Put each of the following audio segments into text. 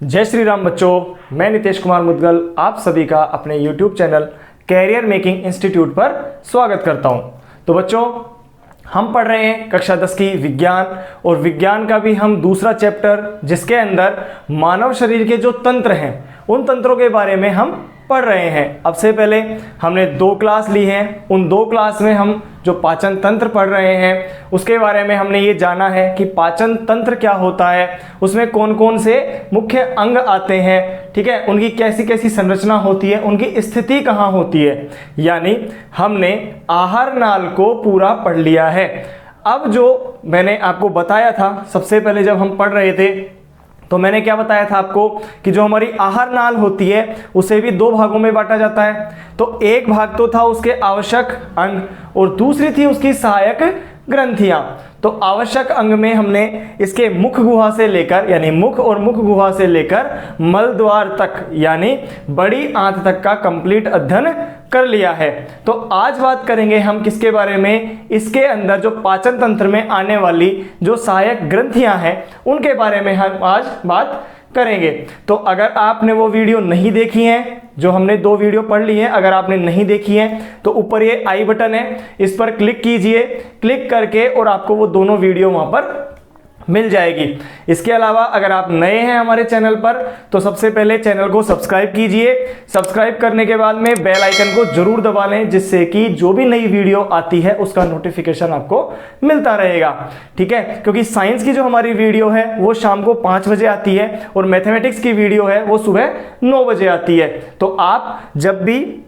जय श्री राम बच्चों, मैं नितेश कुमार मुदगल आप सभी का अपने YouTube channel career making institute पर स्वागत करता हूं। तो बच्चों, हम पढ़ रहे हैं कक्षा 10 की विज्ञान, और विज्ञान का भी हम दूसरा चैप्टर जिसके अंदर मानव शरीर के जो तंत्र हैं उन तंत्रों के बारे में हम पढ़ रहे हैं। अब से पहले हमने 2 क्लास ली हैं, उन 2 क्लास में हम जो पाचन तंत्र पढ़ रहे हैं उसके बारे में हमने ये जाना है कि पाचन तंत्र क्या होता है, उसमें कौन कौन से मुख्य अंग आते हैं, ठीक है, उनकी कैसी कैसी संरचना होती है, उनकी स्थिति कहाँ होती है। यानी हमने आहार नाल को पूरा पढ़ लिया है। अब जो मैंने आपको बताया था सबसे पहले जब हम पढ़ रहे थे, तो मैंने क्या बताया था आपको कि जो हमारी आहार नाल होती है उसे भी 2 भागों में बांटा जाता है। तो एक भाग तो था उसके आवश्यक अंग और दूसरी थी उसकी सहायक ग्रंथियां। तो आवश्यक अंग में हमने इसके मुख गुहा से लेकर, यानी मुख और मुख गुहा से लेकर मल द्वार तक, यानी बड़ी आंत तक का कंप्लीट अध्ययन कर लिया है। तो आज बात करेंगे हम किसके बारे में, इसके अंदर जो पाचन तंत्र में आने वाली जो सहायक ग्रंथियां हैं उनके बारे में हम आज बात करेंगे। तो अगर आपने वो वीडियो नहीं देखी है, जो हमने 2 वीडियो पढ़ ली है, अगर आपने नहीं देखी है तो ऊपर ये आई बटन है, इस पर क्लिक कीजिए। क्लिक करके और आपको वो दोनों वीडियो वहां पर मिल जाएगी। इसके अलावा अगर आप नए हैं हमारे चैनल पर तो सबसे पहले चैनल को सब्सक्राइब कीजिए। सब्सक्राइब करने के बाद में बेल आइकन को जरूर दबा लें, जिससे कि जो भी नई वीडियो आती है उसका नोटिफिकेशन आपको मिलता रहेगा, ठीक है। क्योंकि साइंस की जो हमारी वीडियो है वो शाम को 5 बजे आती है और मैथमेटिक्स की वीडियो है वो सुबह 9 बजे आती है। तो आप जब भी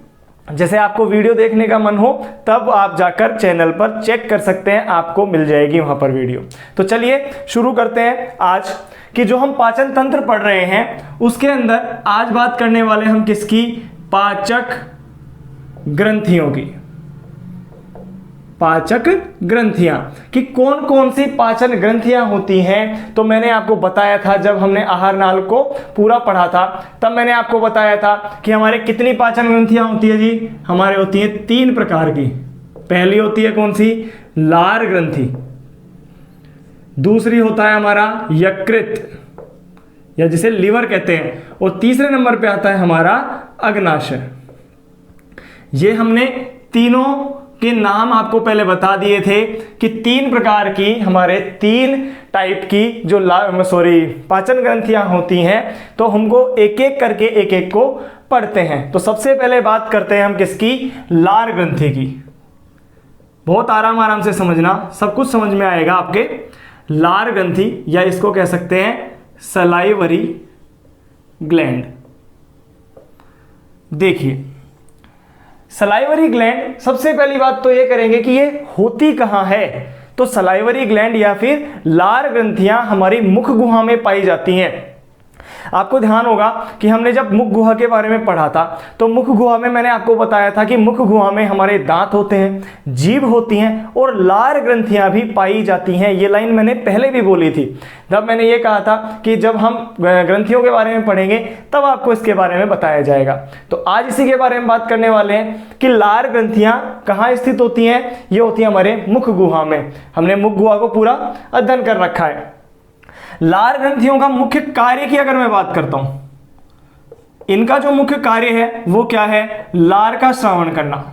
जैसे आपको वीडियो देखने का मन हो तब आप जाकर चैनल पर चेक कर सकते हैं, आपको मिल जाएगी वहां पर वीडियो। तो चलिए शुरू करते हैं आज कि जो हम पाचन तंत्र पढ़ रहे हैं उसके अंदर आज बात करने वाले हम किसकी, पाचक ग्रंथियों की। पाचक ग्रंथियां कि कौन कौन सी पाचन ग्रंथियां होती हैं। तो मैंने आपको बताया था जब हमने आहार नाल को पूरा पढ़ा था तब मैंने आपको बताया था कि हमारे कितनी पाचन ग्रंथियां होती है जी, हमारे होती हैं 3 प्रकार की। पहली होती है कौन सी, लार ग्रंथि, दूसरी होता है हमारा यकृत या जिसे लीवर कहते हैं, और तीसरे नंबर पे आता है हमारा अग्नाशय। ये हमने तीनों के नाम आपको पहले बता दिए थे कि 3 प्रकार की, हमारे 3 टाइप की जो पाचन ग्रंथियां होती हैं। तो हमको एक एक करके एक एक को पढ़ते हैं। तो सबसे पहले बात करते हैं हम किसकी, लार ग्रंथि की। बहुत आराम से समझना, सब कुछ समझ में आएगा आपके। लार ग्रंथि या इसको कह सकते हैं सलाइवरी ग्लैंड। देखिए, सलाइवरी ग्लैंड, सबसे पहली बात तो ये करेंगे कि ये होती कहां है। तो सलाइवरी ग्लैंड या फिर लार ग्रंथियां हमारी मुख गुहा में पाई जाती हैं। आपको ध्यान होगा कि हमने जब मुख गुहा के बारे में पढ़ा था तो मुख गुहा में मैंने आपको बताया था कि मुख गुहा में हमारे दांत होते हैं, जीभ होती हैं और लार ग्रंथियां भी पाई जाती हैं। ये लाइन मैंने पहले भी बोली थी। तब मैंने ये कहा था कि जब हम ग्रंथियों के बारे में पढ़ेंगे तब आपको इसके बारे में बताया जाएगा। तो आज इसी के बारे में बात करने वाले हैं कि लार ग्रंथियां कहाँ स्थित होती हैं। ये होती है हमारे मुख गुहा में। हमने मुख गुहा को पूरा अध्ययन कर रखा है। लार ग्रंथियों का मुख्य कार्य की अगर मैं बात करता हूं, इनका जो मुख्य कार्य है वो क्या है, लार का श्रावण करना।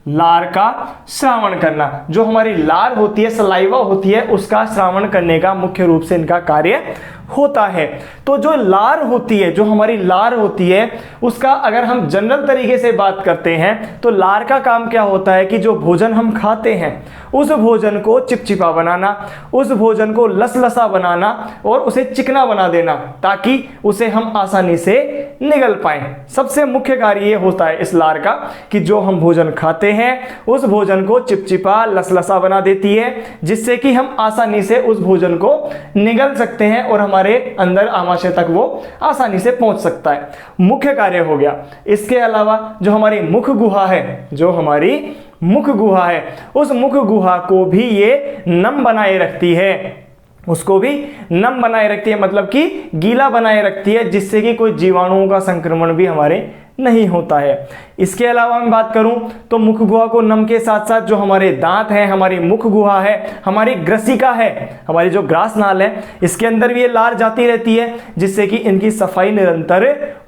लार का श्रावण करना, जो हमारी लार होती है, सलाइवा होती है, उसका श्रावण करने का मुख्य रूप से इनका कार्य होता है। तो जो लार होती है, जो हमारी लार होती है, उसका अगर हम जनरल तरीके से बात करते हैं तो लार का काम क्या होता है कि जो भोजन हम खाते हैं उस भोजन को चिपचिपा बनाना, उस भोजन को लसलसा बनाना और उसे चिकना बना देना, ताकि उसे हम आसानी से निगल पाएं। सबसे मुख्य कार्य ये होता है इस लार का कि जो हम भोजन खाते हैं उस भोजन को चिपचिपा लसलसा बना देती है, जिससे कि हम आसानी से उस भोजन को निगल सकते हैं और हमारे अंदर आमाशय तक वो आसानी से पहुंच सकता है। मुख्य कार्य हो गया। इसके अलावा जो हमारी मुख गुहा है, जो हमारी मुख गुहा है, उस मुख गुहा को भी ये नम बनाए रखती है, उसको भी नम बनाए रखती है, मतलब कि गीला बनाए रखती है, जिससे कि कोई जीवाणुओं का संक्रमण भी हमारे नहीं होता है। इसके अलावा मैं बात करूं तो मुख गुहा को नम के साथ साथ जो हमारे दांत हैं, हमारी मुख गुहा है, हमारी ग्रसिका है, हमारी जो ग्रास नाल है, इसके अंदर भी ये लार जाती रहती है, जिससे कि इनकी सफाई निरंतर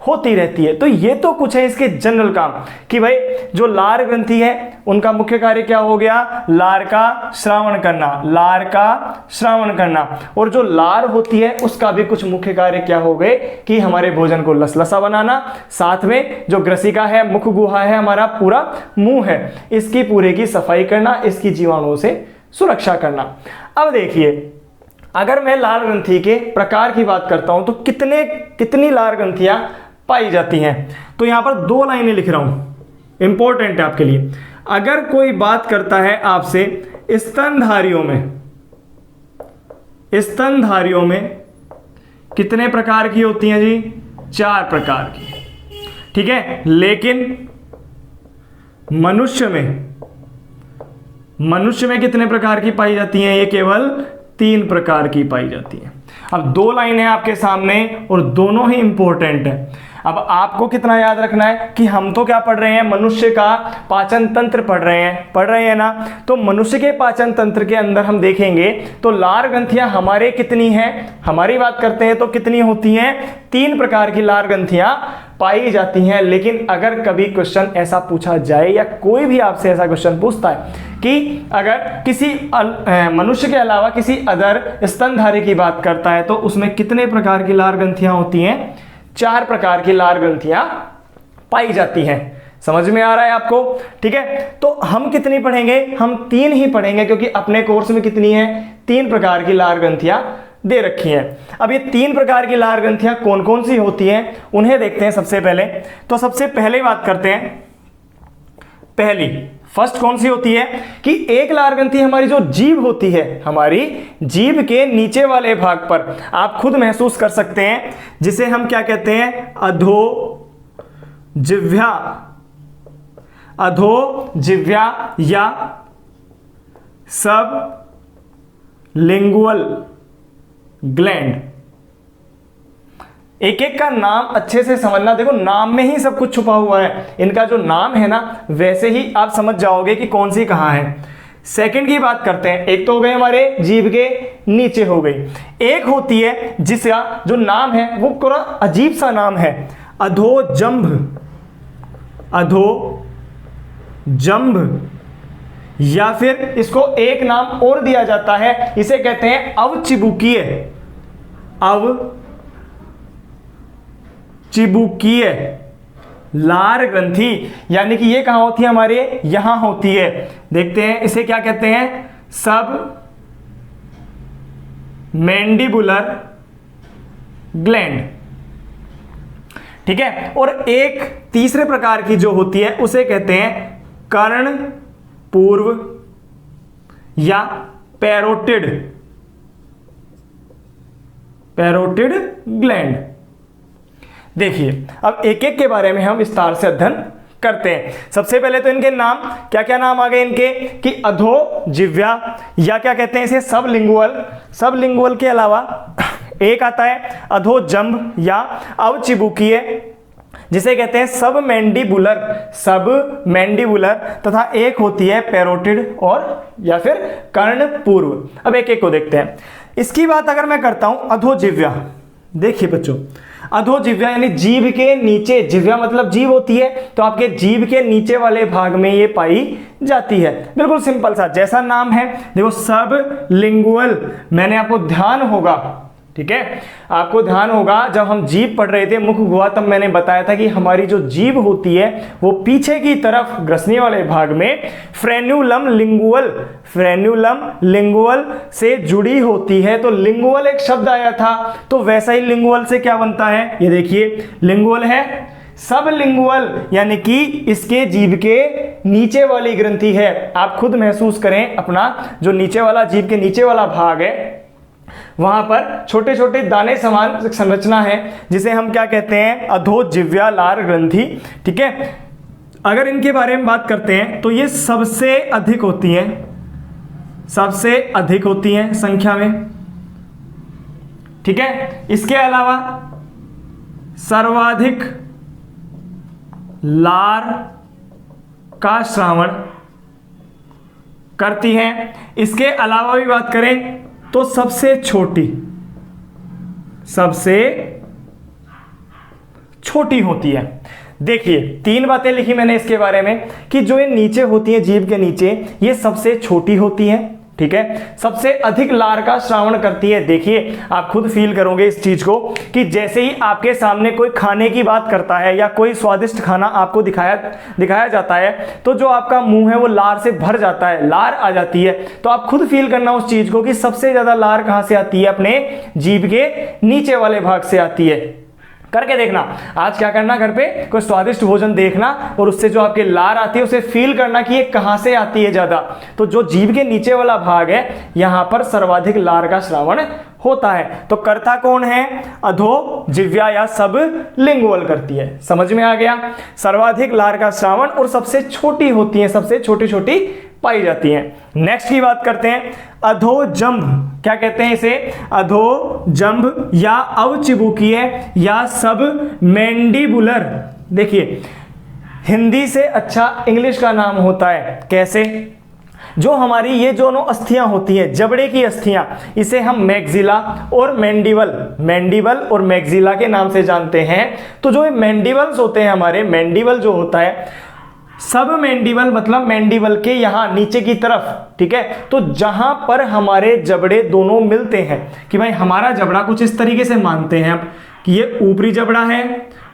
होती रहती है। तो ये तो कुछ है इसके जनरल काम कि भाई जो लार ग्रंथि है उनका मुख्य कार्य क्या हो गया, लार का श्रावण करना, लार का श्रावण करना। और जो लार होती है उसका भी कुछ मुख्य कार्य क्या हो गए कि हमारे भोजन को लसलसा बनाना, साथ में जो ग्रसिका है, मुख गुहा है, हमारा पूरा मुंह है, इसकी पूरे की सफाई करना, इसकी जीवाणुओं से सुरक्षा करना। अब देखिए, अगर मैं लार ग्रंथि के प्रकार की बात करता हूं तो कितनी लार ग्रंथियां पाई जाती हैं, तो यहां पर 2 लाइनें लिख रहा हूं, इंपॉर्टेंट है आपके लिए। अगर कोई बात करता है आपसे स्तनधारियों में कितने प्रकार की होती हैं जी, 4 प्रकार की, ठीक है। लेकिन मनुष्य में कितने प्रकार की पाई जाती हैं, ये केवल 3 प्रकार की पाई जाती हैं। अब 2 लाइन है आपके सामने और दोनों ही इंपॉर्टेंट है। अब आपको कितना याद रखना है कि हम तो क्या पढ़ रहे हैं, मनुष्य का पाचन तंत्र पढ़ रहे हैं ना। तो मनुष्य के पाचन तंत्र के अंदर हम देखेंगे तो लार ग्रंथियां हमारे कितनी हैं, हमारी बात करते हैं तो कितनी होती हैं, 3 प्रकार की लार ग्रंथियां पाई जाती हैं। लेकिन अगर कभी क्वेश्चन ऐसा पूछा जाए या कोई भी आपसे ऐसा क्वेश्चन पूछता है कि अगर किसी मनुष्य के अलावा किसी अदर स्तनधारी की बात करता है तो उसमें कितने प्रकार की लार ग्रंथियां होती हैं, 4 प्रकार की लार ग्रंथियां पाई जाती हैं। समझ में आ रहा है आपको, ठीक है। तो हम कितनी पढ़ेंगे, हम 3 ही पढ़ेंगे, क्योंकि अपने कोर्स में कितनी है, 3 प्रकार की लार ग्रंथियां दे रखी हैं। अब ये 3 प्रकार की लार ग्रंथियां कौन कौन सी होती हैं उन्हें देखते हैं। सबसे पहले बात करते हैं, पहली फर्स्ट कौन सी होती है कि एक लार ग्रंथि हमारी जो जीभ होती है, हमारी जीभ के नीचे वाले भाग पर आप खुद महसूस कर सकते हैं, जिसे हम क्या कहते हैं, अधोजिह्वा या सब लिंगुअल ग्लैंड। एक एक का नाम अच्छे से समझना, देखो नाम में ही सब कुछ छुपा हुआ है। इनका जो नाम है ना, वैसे ही आप समझ जाओगे कि कौन सी कहां है। सेकंड की बात करते हैं, एक तो हो गए हमारे जीभ के नीचे हो गई, एक होती है जिसका जो नाम है वो थोड़ा अजीब सा नाम है, अधोजंभ, या फिर इसको एक नाम और दिया जाता है, इसे कहते हैं अवचिबुकीय लार ग्रंथि। यानी कि ये कहां होती है, हमारे यहां होती है। देखते हैं इसे क्या कहते हैं, सब मैंडिबुलर ग्लैंड, ठीक है। और एक तीसरे प्रकार की जो होती है उसे कहते हैं कर्ण पूर्व या पैरोटिड ग्लैंड। देखिए अब एक एक के बारे में हम विस्तार से अध्ययन करते हैं। सबसे पहले तो इनके नाम, क्या क्या नाम आ गए इनके कि अधोजिह्वा या क्या कहते हैं इसे सबलिंगुअल के अलावा एक आता है अधोजंभ या अवचिबुकीय, जिसे कहते हैं सब मैंडिबुलर तथा एक होती है पैरोटिड और या फिर कर्ण पूर्व। अब एक एक को देखते हैं। इसकी बात अगर मैं करता हूं अधोजिह्वा, देखिए बच्चों अधोजिह्वा यानी जीभ के नीचे, जिह्वा मतलब जीभ होती है, तो आपके जीभ के नीचे वाले भाग में ये पाई जाती है। बिल्कुल सिंपल सा जैसा नाम है, देखो सब लिंगुअल। मैंने आपको ध्यान होगा, ठीक है, आपको ध्यान होगा जब हम जीभ पढ़ रहे थे मुख गुहा, तब मैंने बताया था कि हमारी जो जीभ होती है वो पीछे की तरफ ग्रसनी वाले भाग में फ्रेन्यूलम लिंगुअल से जुड़ी होती है। तो लिंगुअल एक शब्द आया था, तो वैसा ही लिंगुअल से क्या बनता है, ये देखिए लिंगुअल है, सब लिंगुअल यानी कि इसके जीभ के नीचे वाली ग्रंथि है। आप खुद महसूस करें, अपना जो नीचे वाला जीभ के नीचे वाला भाग है वहां पर छोटे छोटे दाने समान संरचना है, जिसे हम क्या कहते हैं अधोजिह्वा लार ग्रंथि, ठीक है। अगर इनके बारे में बात करते हैं तो ये सबसे अधिक होती हैं संख्या में, ठीक है। इसके अलावा सर्वाधिक लार का श्रावण करती हैं। इसके अलावा भी बात करें तो सबसे छोटी होती है। देखिए 3 बातें लिखी मैंने इसके बारे में कि जो ये नीचे होती है जीभ के नीचे, ये सबसे छोटी होती है, ठीक है, सबसे अधिक लार का श्रावण करती है। देखिए आप खुद फील करोगे इस चीज को कि जैसे ही आपके सामने कोई खाने की बात करता है या कोई स्वादिष्ट खाना आपको दिखाया जाता है तो जो आपका मुंह है वो लार से भर जाता है, लार आ जाती है। तो आप खुद फील करना उस चीज को कि सबसे ज्यादा लार कहां से आती है, अपने जीभ के नीचे वाले भाग से आती है। करके देखना, आज क्या करना, घर पे कोई स्वादिष्ट भोजन देखना और उससे जो आपके लार आती है उसे फील करना कि ये कहां से आती है ज्यादा। तो जो जीभ के नीचे वाला भाग है यहां पर सर्वाधिक लार का श्रावण होता है। तो कर्ता कौन है, अधो जिह्वा या सब लिंगुअल करती है। समझ में आ गया, सर्वाधिक लार का श्रावण और सबसे छोटी होती है, सबसे छोटी छोटी पाई जाती हैं। नेक्स्ट की बात करते हैं, अधोजंभ। क्या कहते हैं इसे, अधोजंभ या अवचिबुकीय या सब मैंडिबुलर। देखिए हिंदी से अच्छा इंग्लिश का नाम होता है। कैसे, जो हमारी ये दोनों अस्थियां होती हैं, जबड़े की अस्थियां, इसे हम मैक्सिला और मैंडिबल और मैक्सिला के नाम से जानते हैं। तो जो मैंडिबल्स होते हैं हमारे, मैंडिबल जो होता है, सब मैंडिबल मतलब मैंडिबल के यहां नीचे की तरफ, ठीक है, तो जहां पर हमारे जबड़े दोनों मिलते हैं कि भाई हमारा जबड़ा कुछ इस तरीके से मानते हैं अब कि ये ऊपरी जबड़ा है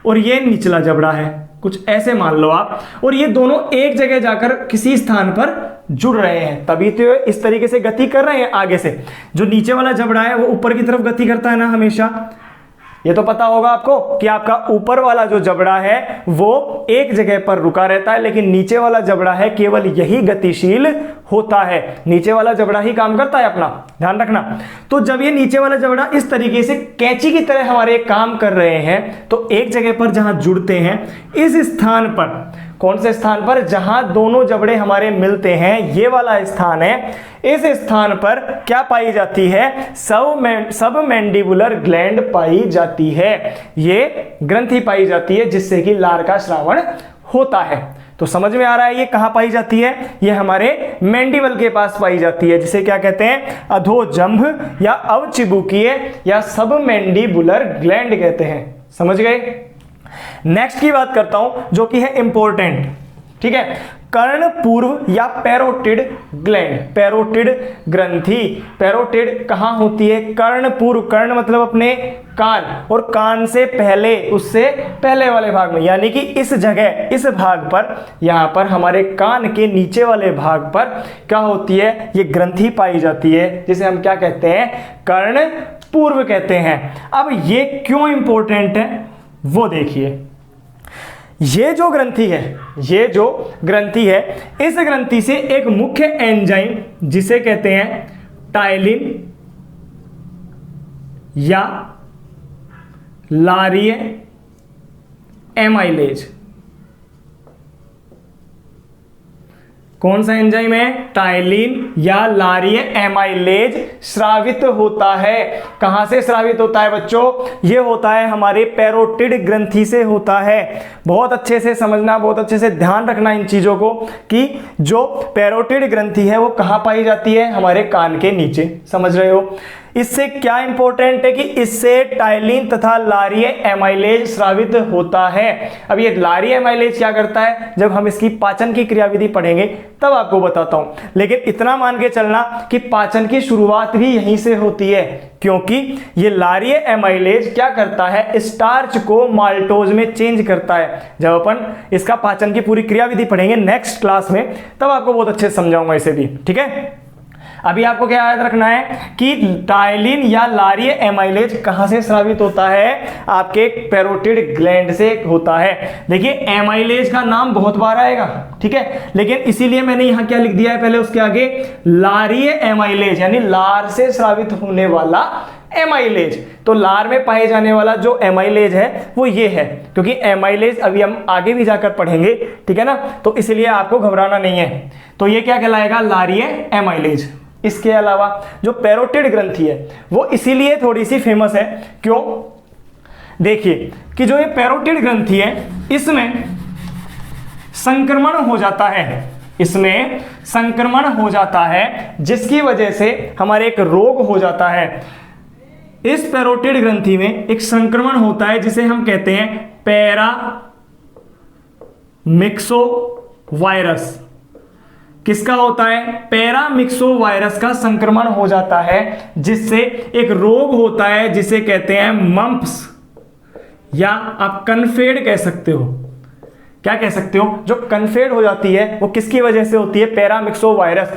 और ये निचला जबड़ा है, कुछ ऐसे मान लो आप, और ये दोनों एक जगह जाकर किसी स्थान पर जुड़ रहे हैं, तभी तो इस तरीके से गति कर रहे हैं आगे से। जो नीचे वाला जबड़ा है वो ऊपर की तरफ गति करता है ना हमेशा, ये तो पता होगा आपको कि आपका ऊपर वाला जो जबड़ा है वो एक जगह पर रुका रहता है, लेकिन नीचे वाला जबड़ा है केवल यही गतिशील होता है, नीचे वाला जबड़ा ही काम करता है अपना, ध्यान रखना। तो जब ये नीचे वाला जबड़ा इस तरीके से कैंची की तरह हमारे काम कर रहे हैं तो एक जगह पर जहां जुड़ते हैं, इस स्थान पर, कौन से स्थान पर, जहां दोनों जबड़े हमारे मिलते हैं, ये वाला स्थान है, इस स्थान पर क्या पाई जाती है, सब मैंडिबुलर ग्लैंड पाई जाती है, ये ग्रंथि पाई जाती है जिससे कि लार का श्रावण होता है। तो समझ में आ रहा है ये कहां पाई जाती है, ये हमारे मैंडिबल के पास पाई जाती है, जिसे क्या कहते हैं, अधोजंभ या अवचिबुकीय या सब मैंडिबुलर ग्लैंड कहते हैं। समझ गए। नेक्स्ट की बात करता हूं जो कि है इंपॉर्टेंट, ठीक है, कर्ण पूर्व या पैरोटिड ग्लैंड, पैरोटिड ग्रंथि। पैरोटिड कहां होती है, कर्ण पूर्व, कर्ण मतलब अपने कान, और कान से पहले, उससे पहले वाले भाग में, यानी कि इस जगह, इस भाग पर, यहां पर हमारे कान के नीचे वाले भाग पर क्या होती है, ये ग्रंथि पाई जाती है, जिसे हम क्या कहते हैं, कर्ण पूर्व कहते हैं। अब ये क्यों इंपॉर्टेंट है वो देखिए, ये जो ग्रंथि है, इस ग्रंथि से एक मुख्य एंजाइम जिसे कहते हैं टाइलिन या लारीय एमाइलेज, कौन सा एंजाइम है, टाइलिन या लारीय एमाइलेज स्रावित होता है। कहां से स्रावित होता है बच्चों, ये होता है हमारे पैरोटिड ग्रंथि से होता है। बहुत अच्छे से समझना, बहुत अच्छे से ध्यान रखना इन चीजों को कि जो पैरोटिड ग्रंथि है वो कहां पाई जाती है, हमारे कान के नीचे। समझ रहे हो। इससे क्या इंपॉर्टेंट है कि इससे टाइलिन तथा लारीय एमाइलेज स्रावित होता है। अब ये लारीय एमाइलेज क्या करता है, जब हम इसकी पाचन की क्रियाविधि पढ़ेंगे तब आपको बताता हूं, लेकिन इतना मान के चलना कि पाचन की शुरुआत भी यहीं से होती है, क्योंकि ये लारीय एमाइलेज क्या करता है, स्टार्च को माल्टोज में चेंज करता है। जब अपन इसका पाचन की पूरी क्रियाविधि पढ़ेंगे नेक्स्ट क्लास में तब आपको बहुत अच्छे से समझाऊंगा इसे भी, ठीक है। अभी आपको क्या याद रखना है कि टाइलिन या लारीय एमाइलेज कहां से स्रावित होता है, आपके पैरोटिड ग्लैंड से होता है। देखिए एमाइलेज का नाम बहुत बार आएगा, ठीक है, लेकिन इसीलिए मैंने यहां क्या लिख दिया है पहले, उसके आगे लारीय एमाइलेज, यानी लार से स्रावित होने वाला एमाइलेज। तो लार में पाए जाने वाला जो एमाइलेज है वो ये है, क्योंकि एमाइलेज अभी हम आगे भी जाकर पढ़ेंगे, ठीक है ना, तो इसलिए आपको घबराना नहीं है। तो ये क्या कहलाएगा, लारीय एमाइलेज। इसके अलावा जो पैरोटिड ग्रंथि है वो इसीलिए थोड़ी सी फेमस है, क्यों, देखिए कि जो ये पैरोटिड ग्रंथि है इसमें संक्रमण हो जाता है, इसमें संक्रमण हो जाता है, जिसकी वजह से हमारे एक रोग हो जाता है। इस पैरोटिड ग्रंथि में एक संक्रमण होता है जिसे हम कहते हैं पैरामिक्सोवायरस। किसका होता है? पैरामिक्सोवायरस का संक्रमण हो जाता है, जिससे एक रोग होता है जिसे कहते हैं मम्प्स, या आप कन्फेड कह सकते हो। क्या कह सकते हो? जो कन्फेड हो जाती है वो किसकी वजह से होती है? पैरामिक्सोवायरस।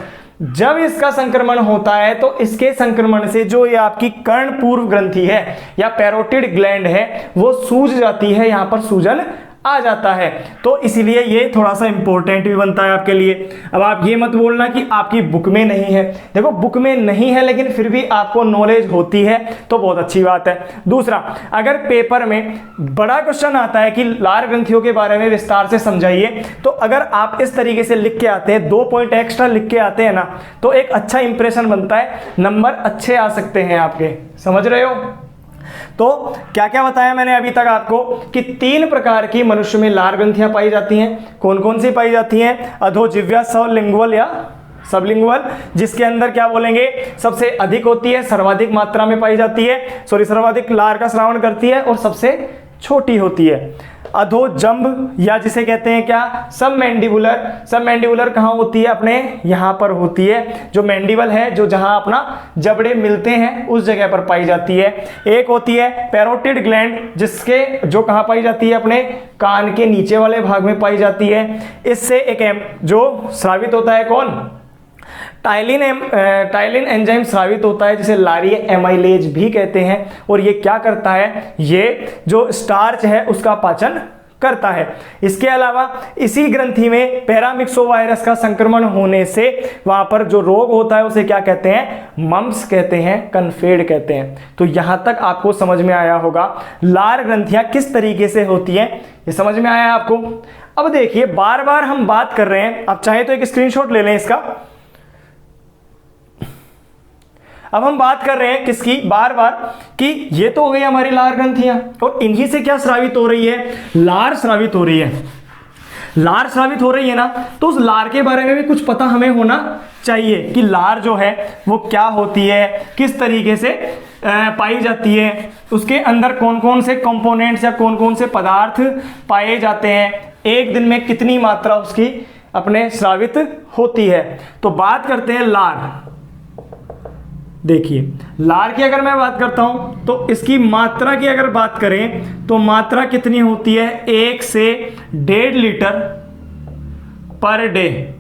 जब इसका संक्रमण होता है तो इसके संक्रमण से जो ये आपकी कर्णपूर्व ग्रंथि है या पैरोटिड ग्लैंड है वो सूज जाती है, यहां पर सूजन आ जाता है। तो इसीलिए ये थोड़ा सा इंपॉर्टेंट भी बनता है आपके लिए। अब आप ये मत बोलना कि आपकी बुक में नहीं है, देखो बुक में नहीं है लेकिन फिर भी आपको नॉलेज होती है तो बहुत अच्छी बात है। दूसरा, अगर पेपर में बड़ा क्वेश्चन आता है कि लार ग्रंथियों के बारे में विस्तार से समझाइए, तो अगर आप इस तरीके से लिख के आते हैं, 2 पॉइंट एक्स्ट्रा लिख के आते हैं ना, तो एक अच्छा इंप्रेशन बनता है, नंबर अच्छे आ सकते हैं आपके। समझ रहे हो? तो क्या क्या बताया मैंने अभी तक आपको कि 3 प्रकार की मनुष्य में लार ग्रंथियां पाई जाती हैं। कौन कौन सी पाई जाती हैं? अधोजिह्वा, सबलिंगुअल या सबलिंगुअल, जिसके अंदर क्या बोलेंगे सबसे अधिक होती है, सर्वाधिक मात्रा में पाई जाती है, सर्वाधिक लार का स्रावन करती है और सबसे छोटी होती है। अधोजंभ या जिसे कहते हैं क्या? सब मैंडिबुलर। सब मैंडिबुलर कहाँ होती है? अपने यहाँ पर होती है, जो मैंडिबल है, जो जहाँ अपना जबड़े मिलते हैं उस जगह पर पाई जाती है। एक होती है पैरोटिड ग्लैंड, जिसके जो कहाँ पाई जाती है? अपने कान के नीचे वाले भाग में पाई जाती है। इससे एक जो स्रावित होता है कौन? टाइलिन एंजाइम स्रावित होता है, जिसे लारीय एमाइलेज भी कहते हैं। और ये क्या करता है? ये जो स्टार्च है उसका पाचन करता है। इसके अलावा इसी ग्रंथि में पैरामिक्सोवायरस का संक्रमण होने से वहां पर जो रोग होता है उसे क्या कहते हैं? मम्प्स कहते हैं, कन्फेड कहते हैं। तो यहां तक आपको समझ में आया होगा लार ग्रंथियां किस तरीके से होती हैं, ये समझ में आया आपको। अब देखिए, बार बार हम बात कर रहे हैं, आप चाहे तो एक स्क्रीनशॉट ले लें इसका। अब हम बात कर रहे हैं किसकी? बार बार कि ये तो हो गई हमारी लार ग्रंथियां, और इन्हीं से क्या स्रावित हो रही है? लार स्रावित हो रही है। लार स्रावित हो रही है ना, तो उस लार के बारे में भी कुछ पता हमें होना चाहिए कि लार जो है वो क्या होती है, किस तरीके से पाई जाती है, उसके अंदर कौन कौन से कंपोनेंट्स या कौन कौन से पदार्थ पाए जाते हैं, एक दिन में कितनी मात्रा उसकी अपने स्रावित होती है। तो बात करते हैं लार। देखिए, लार की अगर मैं बात करता हूं तो इसकी मात्रा की अगर बात करें तो मात्रा कितनी होती है? 1 से 1.5 लीटर पर डे,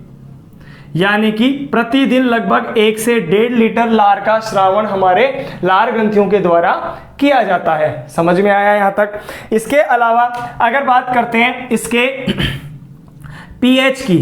यानी कि प्रतिदिन लगभग 1 से 1.5 लीटर लार का श्रावण हमारे लार ग्रंथियों के द्वारा किया जाता है। समझ में आया यहां तक? इसके अलावा अगर बात करते हैं इसके पीएच की,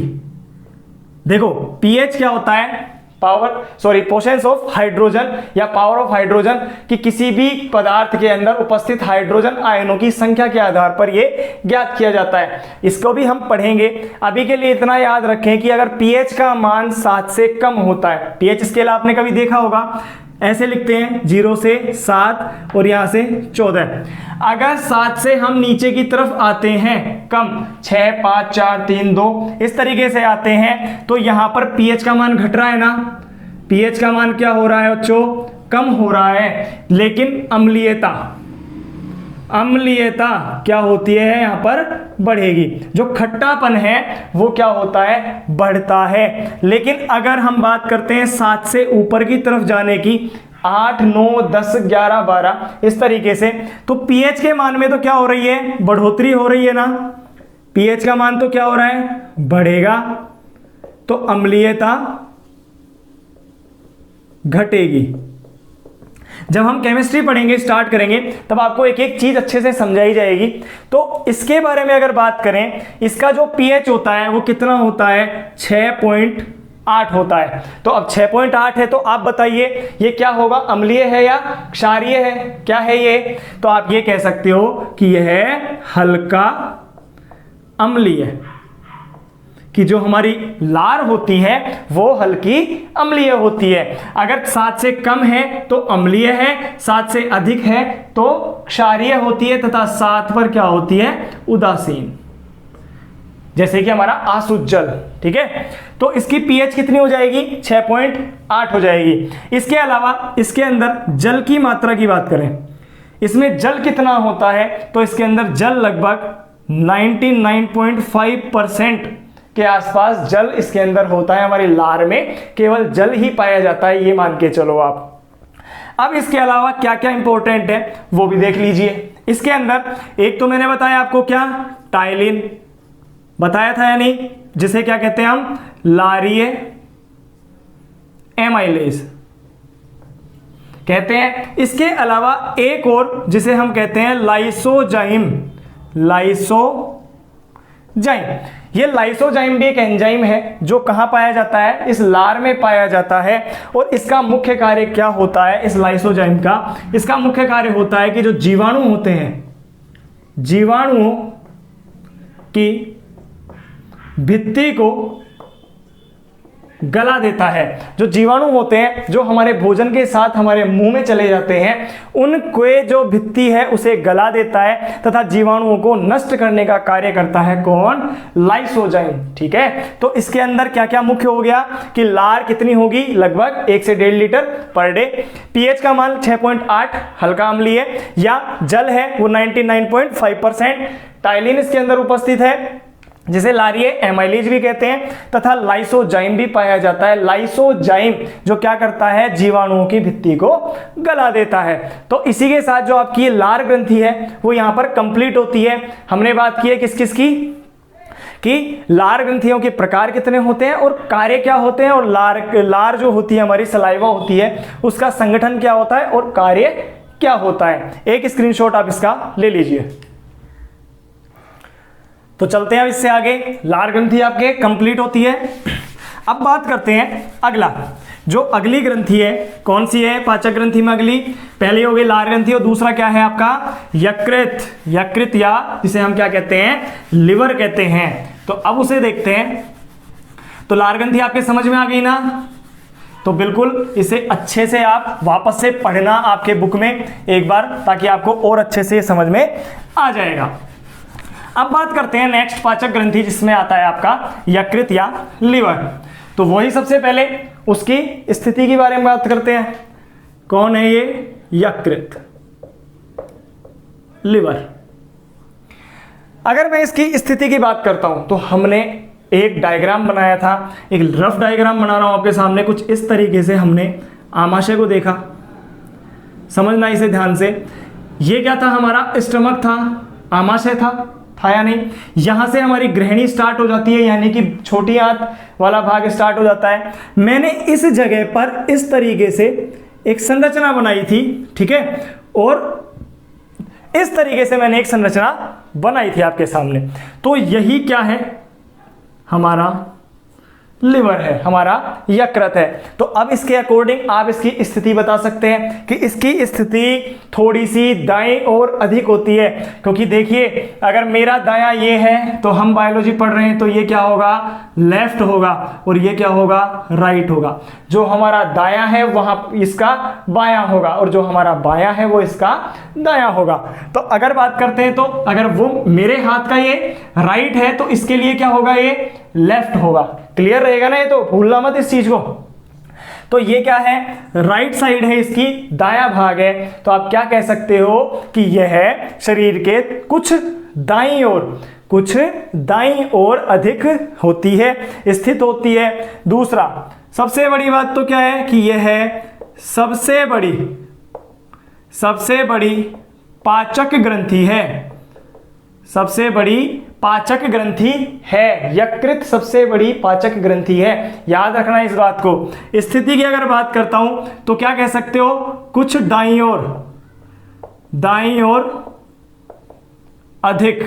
देखो पीएच क्या होता है? पोसेंस ऑफ हाइड्रोजन या पावर ऑफ हाइड्रोजन, कि किसी भी पदार्थ के अंदर उपस्थित हाइड्रोजन आयनों की संख्या के आधार पर यह ज्ञात किया जाता है। इसको भी हम पढ़ेंगे। अभी के लिए इतना याद रखें कि अगर पीएच का मान 7 से कम होता है, पीएच स्केल आपने कभी देखा होगा, ऐसे लिखते हैं 0 से 7 और यहां से 14। अगर 7 से हम नीचे की तरफ आते हैं कम, 6, 5, 4, 3, 2 इस तरीके से आते हैं, तो यहां पर पीएच का मान घट रहा है ना। पीएच का मान क्या हो रहा है बच्चों? कम हो रहा है। लेकिन अम्लीयता क्या होती है? यहां पर बढ़ेगी। जो खट्टापन है वो क्या होता है? बढ़ता है। लेकिन अगर हम बात करते हैं 7 से ऊपर की तरफ जाने की, 8, 9, 10, 11, 12 इस तरीके से, तो पीएच के मान में तो क्या हो रही है? बढ़ोतरी हो रही है ना। पीएच का मान तो क्या हो रहा है? बढ़ेगा, तो अम्लीयता घटेगी। जब हम केमिस्ट्री पढ़ेंगे, स्टार्ट करेंगे, तब आपको एक एक चीज अच्छे से समझाई जाएगी। तो इसके बारे में अगर बात करें, इसका जो पीएच होता है वो कितना होता है? 6.8 होता है। तो अब 6.8 है, तो आप बताइए ये क्या होगा? अम्लीय है या क्षारीय है? क्या है ये? तो आप ये कह सकते हो कि यह है हल्का अम्लीय, कि जो हमारी लार होती है वो हल्की अम्लीय होती है। अगर 7 से कम है तो अम्लीय है, 7 से अधिक है तो क्षारीय होती है, तथा 7 पर क्या होती है? उदासीन। जैसे कि हमारा आसुत जल, ठीक है, तो इसकी पीएच कितनी हो जाएगी, 6.8 हो जाएगी। इसके अलावा इसके अंदर जल की मात्रा की बात करें, इसमें जल कितना होता है, तो इसके अंदर जल लगभग 99.5% के आसपास जल इसके अंदर होता है। हमारी लार में केवल जल ही पाया जाता है, ये मान के चलो आप। अब इसके अलावा क्या क्या इंपॉर्टेंट है वो भी देख लीजिए। इसके अंदर एक तो मैंने बताया आपको क्या, टाइलिन बताया था या नहीं, जिसे क्या कहते हैं हम, लारीय एमाइलेज कहते हैं। इसके अलावा एक और जिसे हम कहते हैं लाइसोजाइम, ये लाइसोजाइम भी एक एंजाइम है जो कहां पाया जाता है, इस लार में पाया जाता है। और इसका मुख्य कार्य क्या होता है, इस लाइसोजाइम का, इसका मुख्य कार्य होता है कि जो जीवाणु होते हैं, जीवाणुओं की भित्ति को गला देता है। जो जीवाणु होते हैं जो हमारे भोजन के साथ हमारे मुंह में चले जाते हैं, उनके जो भित्ति है उसे गला देता है तथा जीवाणुओं को नष्ट करने का कार्य करता है कौन, लाइसोजाइम, ठीक है। तो इसके अंदर क्या क्या मुख्य हो गया कि लार कितनी होगी, लगभग 1 से 1.5 लीटर पर डे, पीएच का मान 6.8 हल्का अम्लीय, या जल है वो 99.5%, टाइलिन इसके अंदर उपस्थित है जिसे लारीय एमाइलेज भी कहते हैं, तथा लाइसोजाइम भी पाया जाता है। लाइसोजाइम जो क्या करता है, जीवाणुओं की भित्ति को गला देता है। तो इसी के साथ जो आपकी लार ग्रंथि है वो यहां पर कंप्लीट होती है। हमने बात की है किस किस की, कि लार ग्रंथियों के प्रकार कितने होते हैं और कार्य क्या होते हैं, और लार जो होती है हमारी सलाइवा होती है उसका संगठन क्या होता है और कार्य क्या होता है। एक स्क्रीनशॉट आप इसका ले लीजिए। तो चलते हैं इससे आगे, लार ग्रंथि आपके कंप्लीट होती है। अब बात करते हैं अगला, जो अगली ग्रंथि है कौन सी है, पाचक ग्रंथि में अगली, पहली हो गई लार ग्रंथि और दूसरा क्या है आपका यकृत, या जिसे हम क्या कहते हैं, लिवर कहते हैं। तो अब उसे देखते हैं। तो लार ग्रंथि आपके समझ में आ गई ना, तो बिल्कुल इसे अच्छे से आप वापस से पढ़ना आपके बुक में एक बार, ताकि आपको और अच्छे से समझ में आ जाएगा। अब बात करते हैं नेक्स्ट पाचक ग्रंथि जिसमें आता है आपका यकृत या लिवर। तो वही सबसे पहले उसकी स्थिति के बारे में बात करते हैं। कौन है ये, यकृत, लिवर। अगर मैं इसकी स्थिति की बात करता हूं तो हमने एक डायग्राम बनाया था, एक रफ डायग्राम बना रहा हूं आपके सामने, कुछ इस तरीके से हमने आमाशय को देखा, समझना इसे ध्यान से। ये क्या था, हमारा स्टमक था, आमाशय था या नहीं। यहां से हमारी ग्रहणी स्टार्ट हो जाती है, यानी कि छोटी आंत वाला भाग स्टार्ट हो जाता है। मैंने इस जगह पर इस तरीके से एक संरचना बनाई थी, ठीक है, और इस तरीके से मैंने एक संरचना बनाई थी आपके सामने। तो यही क्या है, हमारा लिवर है, हमारा यकृत है। तो अब इसके अकॉर्डिंग आप इसकी स्थिति बता सकते हैं कि इसकी स्थिति थोड़ी सी दाएं और अधिक होती है, क्योंकि देखिए अगर मेरा दायां ये है तो हम बायोलॉजी पढ़ रहे हैं, तो ये क्या होगा, लेफ्ट होगा, और ये क्या होगा, राइट होगा। जो हमारा दायां है वहां इसका बायां होगा, और जो हमारा बायां है वो इसका दायां होगा। तो अगर बात करते हैं तो अगर वो मेरे हाथ का ये राइट है तो इसके लिए क्या होगा, ये लेफ्ट होगा। क्लियर रहेगा ना, ये तो भूलना मत इस चीज को। तो ये क्या है, राइट साइड है, इसकी दायां भाग है। तो आप क्या कह सकते हो कि यह शरीर के कुछ दाईं ओर अधिक होती है, स्थित होती है। दूसरा सबसे बड़ी बात तो क्या है कि यह है सबसे बड़ी पाचक ग्रंथि है, सबसे बड़ी पाचक ग्रंथि है, यकृत सबसे बड़ी पाचक ग्रंथि है। याद रखना इस बात को। स्थिति की अगर बात करता हूं तो क्या कह सकते हो, कुछ दाईं ओर अधिक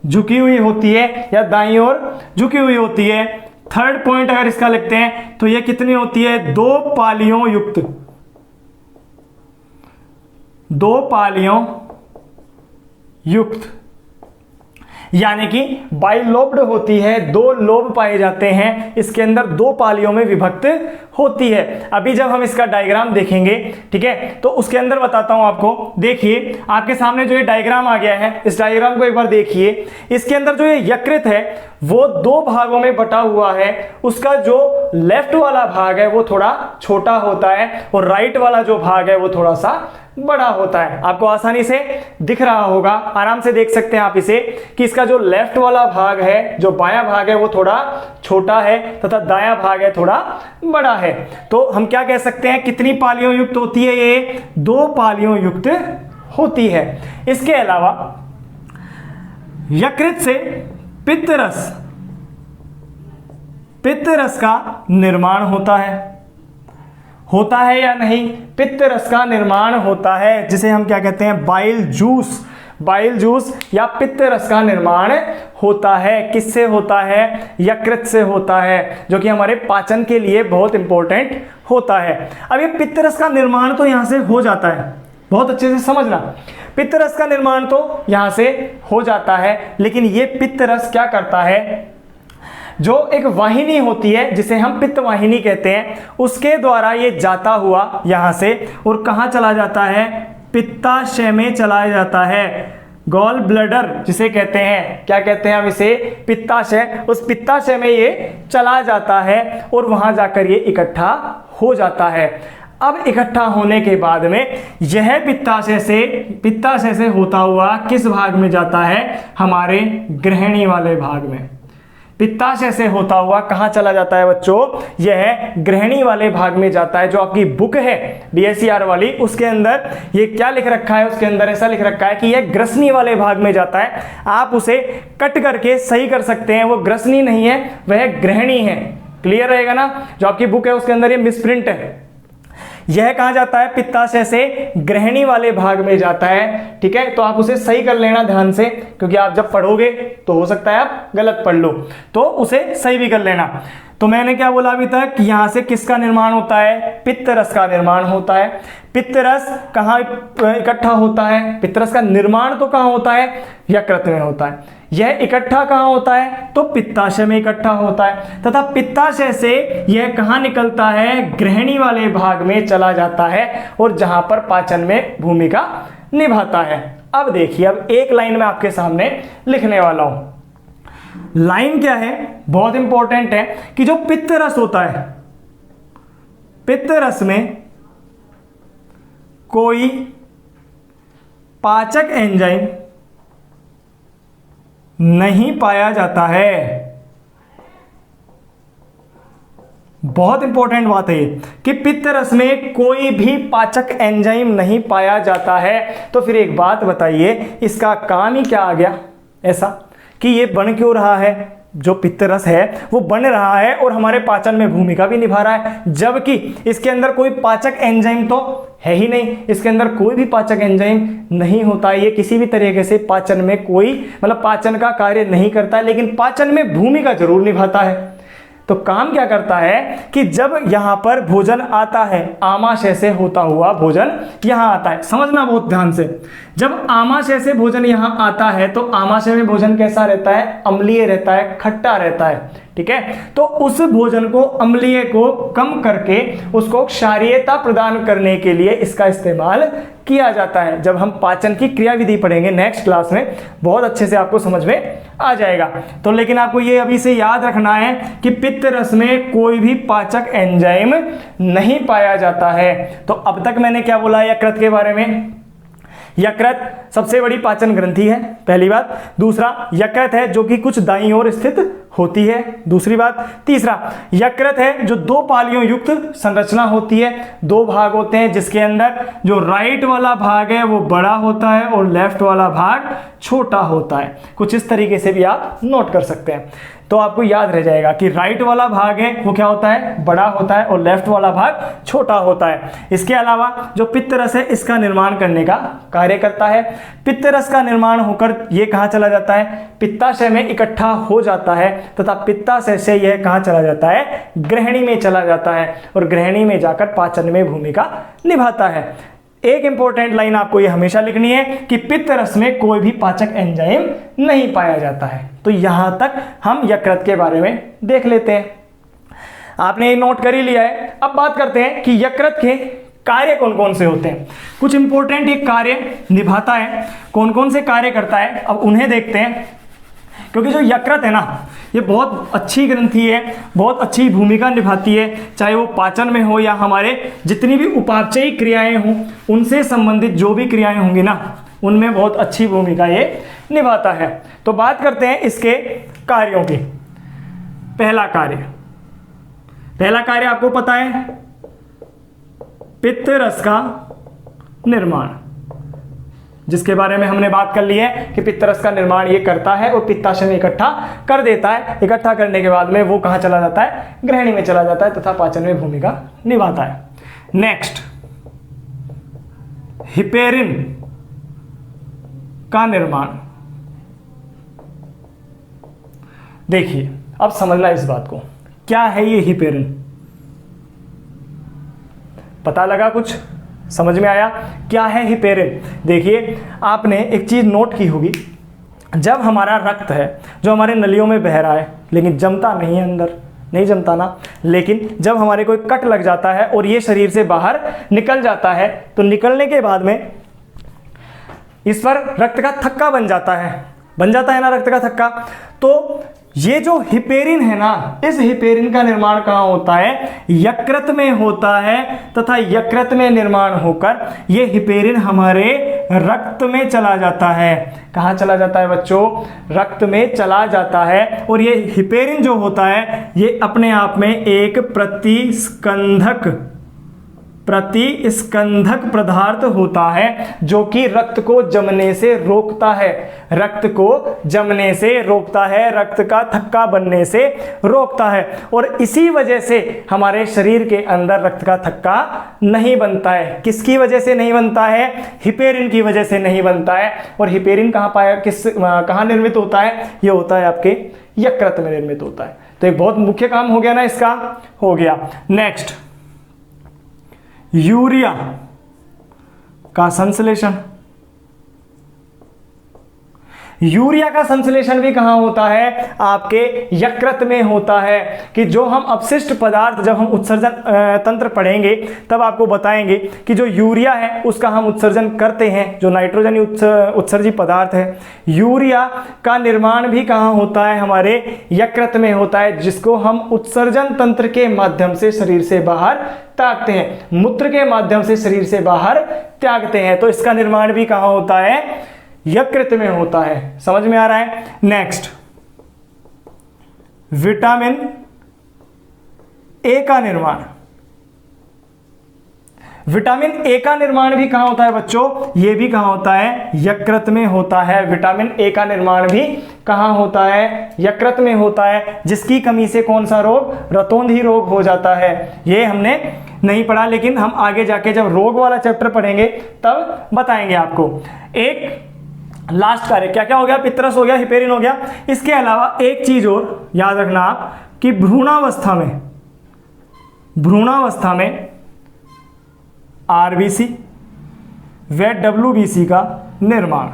झुकी हुई होती है, या दाईं ओर झुकी हुई होती है। थर्ड पॉइंट अगर इसका लिखते हैं तो यह कितनी होती है, 2 पालियों युक्त। यानी कि बाइलोब्ड होती है, 2 लोब पाए जाते हैं, इसके अंदर 2 पालियों में विभक्त होती है। अभी जब हम इसका डायग्राम देखेंगे, ठीक है, तो उसके अंदर बताता हूं आपको। देखिए आपके सामने जो ये डायग्राम आ गया है, इस डायग्राम को एक बार देखिए। इसके अंदर जो ये यकृत है वो 2 भागों में बटा हुआ है। उसका जो लेफ्ट वाला भाग है वो थोड़ा छोटा होता है और राइट वाला जो भाग है वो थोड़ा सा बड़ा होता है। आपको आसानी से दिख रहा होगा, आराम से देख सकते हैं आप इसे, कि इसका जो लेफ्ट वाला भाग है, जो बायां भाग है वो थोड़ा छोटा है तथा दायां भाग है थोड़ा बड़ा है। तो हम क्या कह सकते हैं, कितनी पालियों युक्त होती है ये? 2 पालियों युक्त होती है। इसके अलावा यकृत से पित्तरस का निर्माण होता है या नहीं? पित्तरस का निर्माण होता है, जिसे हम क्या कहते हैं, बाइल जूस या पित्तरस का निर्माण होता है। किससे होता है? यकृत से होता है, जो कि हमारे पाचन के लिए बहुत इंपॉर्टेंट होता है। अब ये पित्तरस का निर्माण तो यहां से हो जाता है, बहुत अच्छे से समझना, पित्तरस का निर्माण तो यहां से हो जाता है, लेकिन ये पित्तरस क्या करता है, जो एक वाहिनी होती है जिसे हम पित्त वाहिनी कहते हैं, उसके द्वारा ये जाता हुआ यहां से और कहां चला जाता है? पित्ताशय में चला जाता है। गॉल ब्लैडर जिसे कहते हैं, क्या कहते हैं हम इसे? पित्ताशय। उस पित्ताशय में ये चला जाता है और वहां जाकर ये इकट्ठा हो जाता है। अब इकट्ठा होने के बाद में यह पित्ताशय से होता हुआ किस भाग में जाता है? हमारे गृहिणी वाले भाग में। पित्ताशय से होता हुआ कहां चला जाता है बच्चों? यह गृहिणी वाले भाग में जाता है। जो आपकी बुक है DSER वाली, उसके अंदर ये क्या लिख रखा है? उसके अंदर ऐसा लिख रखा है कि यह ग्रसनी वाले भाग में जाता है। आप उसे कट करके सही कर सकते हैं, वो ग्रसनी नहीं है, वह गृहिणी है। क्लियर रहेगा ना? जो आपकी बुक है उसके अंदर ये मिसप्रिंट है। यह कहां जाता है? पित्ताशय से गृहिणी वाले भाग में जाता है। ठीक है, तो आप उसे सही कर लेना ध्यान से, क्योंकि आप जब पढ़ोगे तो हो सकता है आप गलत पढ़ लो, तो उसे सही भी कर लेना। तो मैंने क्या बोला अभी तक? यहां से किसका निर्माण होता है? पित्तरस का निर्माण होता है। पित्तरस कहां इकट्ठा होता है? पित्तरस का निर्माण तो कहां होता है? यकृत में होता है। यह इकट्ठा कहां होता है? तो पित्ताशय में इकट्ठा होता है, तथा पित्ताशय से यह कहां निकलता है? गृहिणी वाले भाग में चला जाता है और जहां पर पाचन में भूमिका निभाता है। अब देखिए, अब एक लाइन में आपके सामने लिखने वाला हूं। लाइन क्या है? बहुत इंपॉर्टेंट है कि जो पित्तरस होता है, पित्तरस में कोई पाचक एंजाइम नहीं पाया जाता है। बहुत इंपॉर्टेंट बात है कि पित्तरस में कोई भी पाचक एंजाइम नहीं पाया जाता है। तो फिर एक बात बताइए, इसका काम ही क्या आ गया ऐसा कि ये बन क्यों रहा है? जो पित्तरस है वो बन रहा है और हमारे पाचन में भूमिका भी निभा रहा है, जबकि इसके अंदर कोई पाचक एंजाइम तो है ही नहीं। इसके अंदर कोई भी पाचक एंजाइम नहीं होता, ये किसी भी तरीके से पाचन में कोई पाचन का कार्य नहीं करता है, लेकिन पाचन में भूमिका जरूर निभाता है। तो काम क्या करता है कि जब यहां पर भोजन आता है, आमाशय से होता हुआ भोजन यहां आता है, समझना बहुत ध्यान से। जब आमाशय से भोजन यहां आता है तो आमाशय में भोजन कैसा रहता है? अम्लीय रहता है, खट्टा रहता है। ठीक है, तो उस भोजन को, अम्लीय को कम करके उसको क्षारीयता प्रदान करने के लिए इसका इस्तेमाल किया जाता है। जब हम पाचन की क्रियाविधि पढ़ेंगे नेक्स्ट क्लास में, बहुत अच्छे से आपको समझ में आ जाएगा। तो लेकिन आपको ये अभी से याद रखना है कि पित्तरस में कोई भी पाचक एंजाइम नहीं पाया जाता है। तो अब तक मैंने क्या बोला यकृत के बारे में? यकृत सबसे बड़ी पाचन ग्रंथि है, पहली बात। दूसरा, यकृत है जो कि कुछ दाईं ओर स्थित होती है, दूसरी बात। तीसरा, यकृत है जो 2 पालियों युक्त संरचना होती है, 2 भाग होते हैं, जिसके अंदर जो राइट वाला भाग है वो बड़ा होता है और लेफ्ट वाला भाग छोटा होता है। कुछ इस तरीके से भी आप नोट कर सकते हैं, तो आपको याद रह जाएगा कि राइट वाला भाग है वो क्या होता है? बड़ा होता है और लेफ्ट वाला भाग छोटा होता है। इसके अलावा जो पित्तरस है इसका निर्माण करने का कार्य करता है। पित्तरस का निर्माण होकर ये कहां चला जाता है? पित्ताशय में इकट्ठा हो जाता है, तथा पित्ताशय से यह कहां चला जाता है? गृहिणी में चला जाता है और गृहिणी में जाकर पाचन में भूमिका निभाता है। एक इंपॉर्टेंट लाइन आपको ये हमेशा लिखनी है कि पित्त रस में कोई भी पाचक एंजाइम नहीं पाया जाता है। तो यहां तक हम यकृत के बारे में देख लेते हैं। आपने ये नोट कर ही लिया है। अब बात करते हैं कि यकृत के कार्य कौन कौन से होते हैं। कुछ इंपॉर्टेंट ये कार्य निभाता है, कौन कौन से कार्य करता है, अब उन्हें देखते हैं। क्योंकि जो यकृत है ना, ये बहुत अच्छी ग्रंथि है, बहुत अच्छी भूमिका निभाती है, चाहे वो पाचन में हो या हमारे जितनी भी उपापचयी क्रियाएं हों, उनसे संबंधित जो भी क्रियाएं होंगी ना, उनमें बहुत अच्छी भूमिका ये निभाता है। तो बात करते हैं इसके कार्यों की। पहला कार्य आपको पता है, पित्त रस का निर्माण, जिसके बारे में हमने बात कर ली है कि पित्त रस का निर्माण ये करता है और पित्ताशय में इकट्ठा कर देता है। इकट्ठा करने के बाद में वो कहाँ चला जाता है, ग्रहणी में चला जाता है तथा पाचन में भूमिका निभाता है। नेक्स्ट, हिपेरिन का निर्माण। देखिए, अब समझना इस बात को, क्या है ये हिपेरिन? पता लगा, कुछ समझ में आया क्या है हिपेरिन? देखिए, आपने एक चीज नोट की होगी, जब हमारा रक्त है जो हमारे नलियों में बह रहा है लेकिन जमता नहीं है, अंदर नहीं जमता ना, लेकिन जब हमारे कोई कट लग जाता है और ये शरीर से बाहर निकल जाता है, तो निकलने के बाद में इस पर रक्त का थक्का बन जाता है ना रक्त का थक्का। तो ये जो हिपेरिन है ना, इस हिपेरिन का निर्माण कहाँ होता है? यकृत में होता है, तथा यकृत में निर्माण होकर ये हिपेरिन हमारे रक्त में चला जाता है। कहाँ चला जाता है बच्चों? रक्त में चला जाता है। और ये हिपेरिन जो होता है, ये अपने आप में एक प्रतिस्कंधक पदार्थ होता है, जो कि रक्त को जमने से रोकता है, रक्त का थक्का बनने से रोकता है। और इसी वजह से हमारे शरीर के अंदर रक्त का थक्का नहीं बनता है। किसकी वजह से नहीं बनता है? हिपेरिन की वजह से नहीं बनता है। और हिपेरिन कहाँ निर्मित होता है? ये होता है आपके यकृत में निर्मित होता है। तो एक बहुत मुख्य काम हो गया ना, इसका हो गया। नेक्स्ट, यूरिया का संश्लेषण। यूरिया का संश्लेषण भी कहाँ होता है? आपके यकृत में होता है। कि जो हम अपशिष्ट पदार्थ, जब हम उत्सर्जन तंत्र पढ़ेंगे तब आपको बताएंगे कि जो यूरिया है उसका हम उत्सर्जन करते हैं, जो नाइट्रोजन उत्सर्जी पदार्थ है। यूरिया का निर्माण भी कहाँ होता है? हमारे यकृत में होता है, जिसको हम उत्सर्जन तंत्र के माध्यम से शरीर से बाहर त्यागते हैं, मूत्र के माध्यम से शरीर से बाहर त्यागते हैं। तो इसका निर्माण भी कहाँ होता है? यकृत में होता है। समझ में आ रहा है? नेक्स्ट, विटामिन ए का निर्माण। विटामिन ए का निर्माण भी कहां होता है बच्चों? ये भी कहां होता है? यकृत में होता है। विटामिन ए का निर्माण भी कहां होता है? यकृत में होता है। जिसकी कमी से कौन सा रोग? रतौंधी रोग हो जाता है। ये हमने नहीं पढ़ा, लेकिन हम आगे जाके जब रोग वाला चैप्टर पढ़ेंगे तब बताएंगे आपको। एक लास्ट कार्य क्या क्या हो गया? पित्त रस हो गया, हिपेरिन हो गया। इसके अलावा एक चीज और याद रखना आप कि भ्रूणावस्था में आरबीसी व डब्ल्यूबीसी का निर्माण।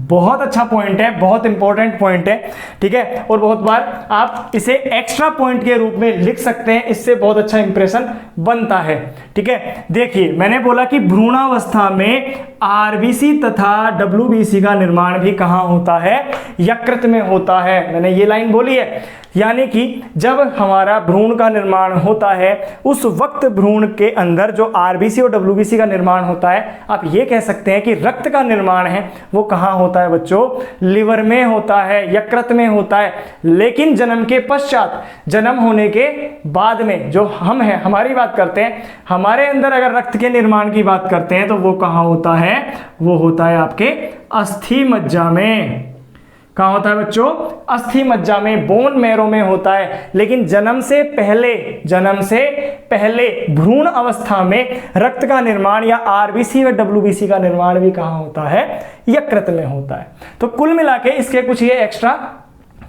बहुत अच्छा पॉइंट है, बहुत इंपॉर्टेंट पॉइंट है, ठीक है। और बहुत बार आप इसे एक्स्ट्रा पॉइंट के रूप में लिख सकते हैं, इससे बहुत अच्छा इंप्रेशन बनता है, ठीक है। देखिए, मैंने बोला कि भ्रूणावस्था में आरबीसी तथा डब्ल्यूबीसी का निर्माण भी कहां होता है? यकृत में होता है। मैंने ये लाइन बोली है, यानी कि जब हमारा भ्रूण का निर्माण होता है उस वक्त भ्रूण के अंदर जो आरबीसी और डब्ल्यूबीसी का निर्माण होता है, आप ये कह सकते हैं कि रक्त का निर्माण है वो कहाँ होता है बच्चों? लिवर में होता है, यकृत में होता है। लेकिन जन्म के पश्चात, जन्म होने के बाद में जो हम हैं, हमारी बात करते हैं, हमारे अंदर अगर रक्त के निर्माण की बात करते हैं तो वो कहाँ होता है? वो होता है आपके अस्थि मज्जा में। कहाँ होता है बच्चों? अस्थि मज्जा में, बोन मैरो में होता है। लेकिन जन्म से पहले भ्रूण अवस्था में रक्त का निर्माण या आरबीसी व डब्ल्यूबीसी का निर्माण भी कहाँ होता है? यकृत में होता है। तो कुल मिला के इसके कुछ ये एक्स्ट्रा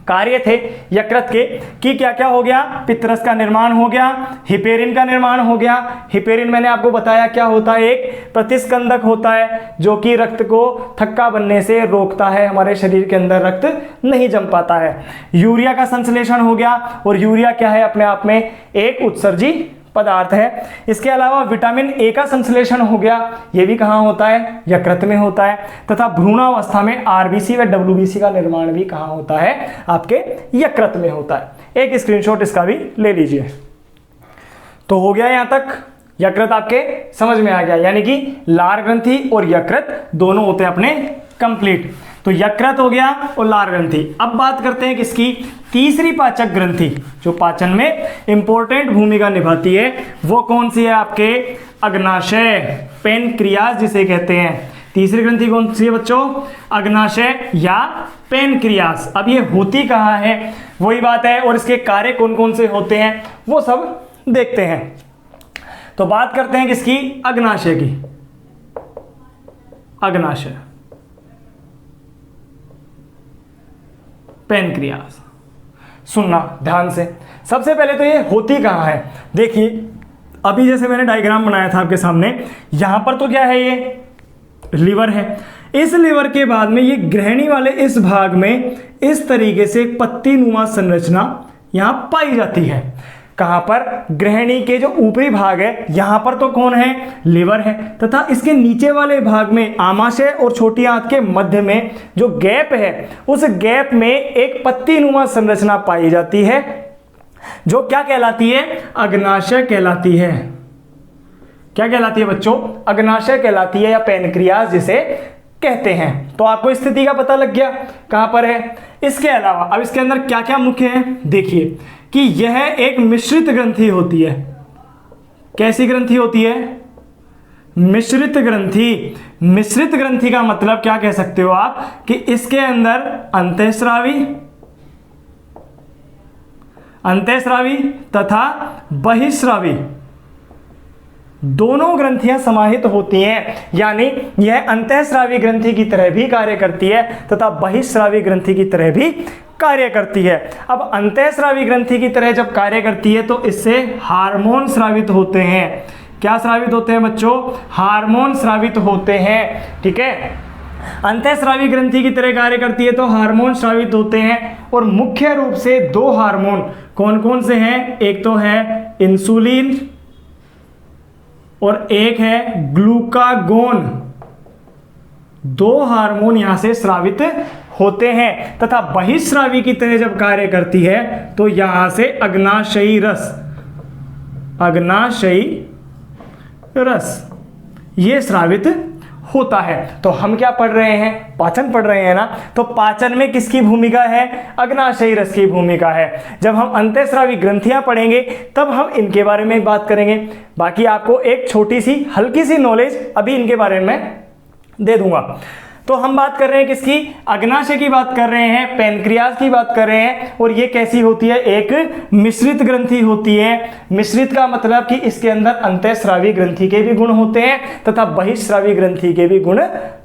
कार्य थे यकृत के कि क्या क्या हो गया, पित्तरस का निर्माण हो गया, हिपेरिन का निर्माण हो गया। हिपेरिन मैंने आपको बताया क्या होता है, एक प्रतिस्कंदक होता है जो कि रक्त को थक्का बनने से रोकता है, हमारे शरीर के अंदर रक्त नहीं जम पाता है। यूरिया का संश्लेषण हो गया, और यूरिया क्या है, अपने आप में एक उत्सर्जी पदार्थ है। इसके अलावा विटामिन ए का संश्लेषण हो गया, ये भी कहाँ होता है, यकृत में होता है। तथा भ्रूणावस्था में आरबीसी व डब्ल्यूबीसी का निर्माण भी कहाँ होता है, आपके यकृत में होता है। एक स्क्रीनशॉट इसका भी ले लीजिए। तो हो गया यहां तक, यकृत आपके समझ में आ गया, यानी कि लार ग्रंथि और यकृत दोनों होते हैं अपने कंप्लीट। तो यकृत हो गया और लार ग्रंथि। अब बात करते हैं किसकी, तीसरी पाचक ग्रंथि जो पाचन में इंपॉर्टेंट भूमिका निभाती है, वो कौन सी है, आपके अग्नाशय, पेनक्रियाज जिसे कहते हैं। तीसरी ग्रंथि कौन सी है बच्चों, अग्नाशय या पेनक्रियाज। अब ये होती कहाँ है, वही बात है, और इसके कार्य कौन कौन से होते हैं वो सब देखते हैं। तो बात करते हैं किसकी, अग्नाशय की। अग्नाशय, पेनक्रियाज। सुनना ध्यान से, सबसे पहले तो ये होती कहाँ है। देखिए अभी जैसे मैंने डायग्राम बनाया था आपके सामने, यहां पर तो क्या है, ये लीवर है। इस लीवर के बाद में ये ग्रहणी वाले इस भाग में इस तरीके से एक पत्ती नुमा संरचना यहां पाई जाती है। कहां पर, ग्रहणी के जो ऊपरी भाग है यहां पर तो कौन है, लीवर है। तथा इसके नीचे वाले भाग में आमाशय और छोटी आंत के मध्य में जो गैप है, उस गैप में एक पत्ती नुमा संरचना पाई जाती है जो क्या कहलाती है, अग्नाशय कहलाती है। क्या कहलाती है बच्चों, अग्नाशय कहलाती है, या पेनक्रियाज जिसे कहते हैं। तो आपको स्थिति का पता लग गया कहां पर है। इसके अलावा अब इसके अंदर क्या क्या मुख्य है, देखिए कि यह एक मिश्रित ग्रंथि होती है। कैसी ग्रंथि होती है, मिश्रित ग्रंथि। मिश्रित ग्रंथि का मतलब क्या कह सकते हो आप, कि इसके अंदर अंतःस्रावी तथा बहिस्रावी दोनों ग्रंथियां समाहित होती हैं। यानी यह अंतःस्रावी ग्रंथि की तरह भी कार्य करती है तथा बहिस्रावी ग्रंथि की तरह भी कार्य करती है। अब अंतःस्रावी ग्रंथि की तरह जब कार्य करती है तो इससे हार्मोन स्रावित होते हैं। क्या स्रावित होते हैं बच्चों, हार्मोन स्रावित होते हैं। ठीक है, अंतःस्रावी ग्रंथि की तरह कार्य करती है तो हार्मोन स्रावित होते हैं। और मुख्य रूप से दो हार्मोन कौन कौन से हैं, एक तो है इंसुलिन और एक है ग्लूकागोन। दो हार्मोन यहां से स्रावित होते हैं। तथा बहिस्रावी की तरह जब कार्य करती है तो यहां से अग्नाशयी रस ये स्रावित होता है। तो हम क्या पढ़ रहे हैं, पाचन पढ़ रहे हैं ना। तो पाचन में किसकी भूमिका है, अग्नाशयी रस की भूमिका है। जब हम अंतःस्रावी ग्रंथियां पढ़ेंगे तब हम इनके बारे में बात करेंगे। बाकी आपको एक छोटी सी हल्की सी नॉलेज अभी इनके बारे में दे दूंगा। तो हम बात कर रहे हैं किसकी, अग्नाशय की बात कर रहे हैं, पेनक्रियाज की बात कर रहे हैं। और ये कैसी होती है, एक मिश्रित ग्रंथि होती है। मिश्रित का मतलब कि इसके अंदर अंतःस्रावी ग्रंथि के भी गुण होते हैं तथा बहिस्रावी ग्रंथि के भी गुण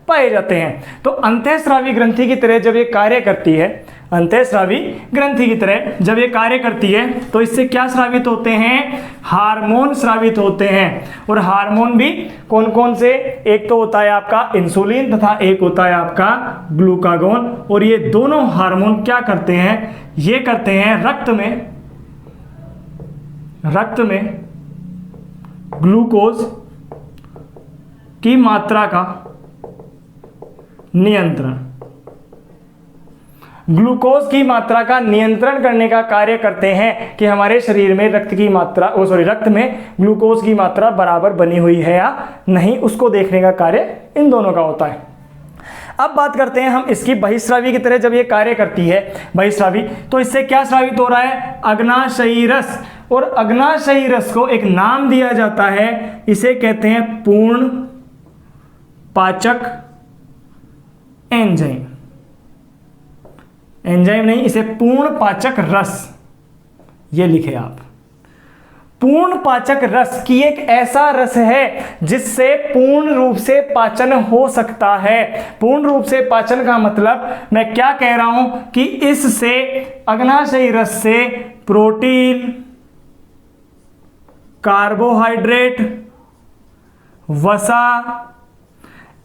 पाए जाते हैं। तो अंतःस्रावी ग्रंथि की तरह जब ये कार्य करती है, अंतःस्रावी ग्रंथि की तरह जब ये कार्य करती है तो इससे क्या स्रावित होते हैं, हार्मोन स्रावित होते हैं। और हार्मोन भी कौन कौन से, एक तो होता है आपका इंसुलिन तथा एक होता है आपका ग्लूकागोन। और ये दोनों हार्मोन क्या करते हैं, ये करते हैं रक्त में ग्लूकोज की मात्रा का नियंत्रण, ग्लूकोज की मात्रा का नियंत्रण करने का कार्य करते हैं कि हमारे शरीर में रक्त में ग्लूकोज की मात्रा बराबर बनी हुई है या नहीं, उसको देखने का कार्य इन दोनों का होता है। अब बात करते हैं हम इसकी बहिस्रावी की तरह जब ये कार्य करती है बहिस्रावी, तो इससे क्या स्रावित हो रहा है, अग्नाशयी रस। और अग्नाशयी रस को एक नाम दिया जाता है, इसे कहते हैं पूर्ण पाचक एंजाइम। एंजाइम नहीं, इसे पूर्ण पाचक रस, ये लिखे आप, पूर्ण पाचक रस की एक ऐसा रस है जिससे पूर्ण रूप से पाचन हो सकता है। पूर्ण रूप से पाचन का मतलब मैं क्या कह रहा हूं कि इससे, अग्नाशयी रस से प्रोटीन, कार्बोहाइड्रेट, वसा,